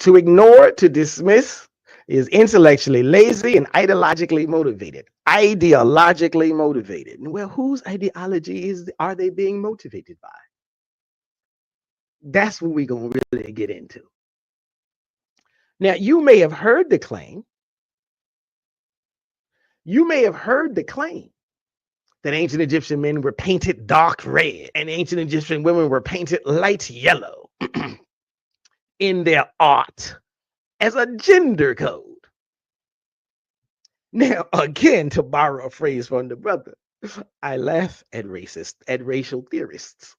To ignore, to dismiss, is intellectually lazy and ideologically motivated. Ideologically motivated. Well, whose ideology are they being motivated by? That's what we're going to really get into. Now, you may have heard the claim. You may have heard the claim that ancient Egyptian men were painted dark red and ancient Egyptian women were painted light yellow in their art as a gender code. Now, again, to borrow a phrase from the brother, I laugh at racial theorists.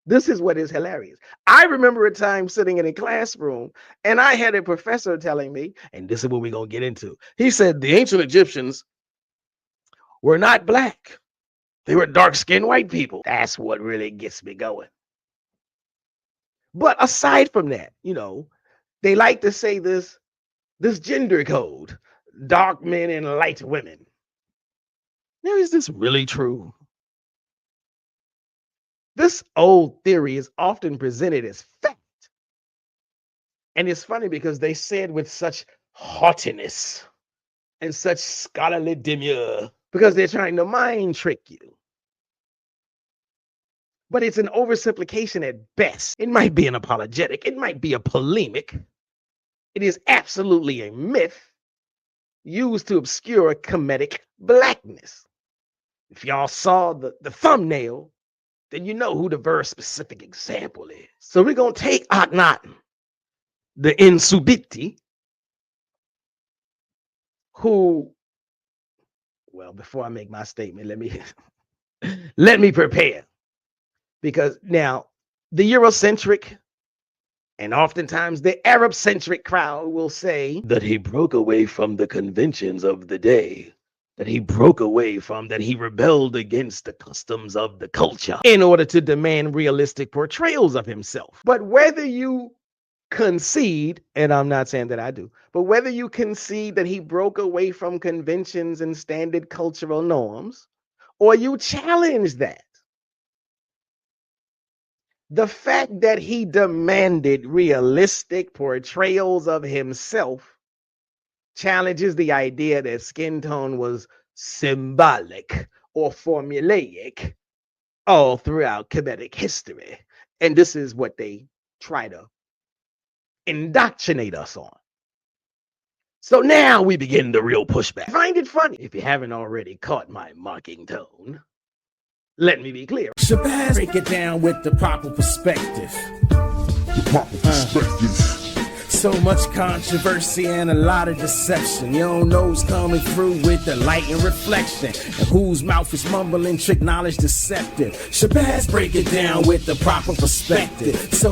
This is what is hilarious. I remember a time sitting in a classroom and I had a professor telling me, and this is what we're going to get into. He said the ancient Egyptians were not black. They were dark-skinned white people. That's what really gets me going. But aside from that, they like to say this gender code, dark men and light women. Now, is this really true? This old theory is often presented as fact. And it's funny because they say it with such haughtiness and such scholarly demure because they're trying to mind trick you. But it's an oversimplification at best. It might be an apologetic. It might be a polemic. It is absolutely a myth used to obscure Kemetic blackness. If y'all saw the thumbnail, then you know who the very specific example is. So we're going to take Akhenaten, the Insubiti, who, well, before I make my statement, let me prepare. Because now the Eurocentric and oftentimes the Arab-centric crowd will say that he broke away from the conventions of the day, that he rebelled against the customs of the culture in order to demand realistic portrayals of himself. But whether you concede, and I'm not saying that I do, but whether you concede that he broke away from conventions and standard cultural norms, or you challenge that, the fact that he demanded realistic portrayals of himself challenges the idea that skin tone was symbolic or formulaic all throughout Kemetic history. And this is what they try to indoctrinate us on. So now we begin the real pushback. I find it funny, if you haven't already caught my mocking tone, let me be clear. Shabazz, break it down with the proper perspective. So much controversy and a lot of deception. You don't know who's coming through with the light and reflection, and whose mouth is mumbling, trick knowledge deceptive. Shabazz, break it down with the proper perspective. So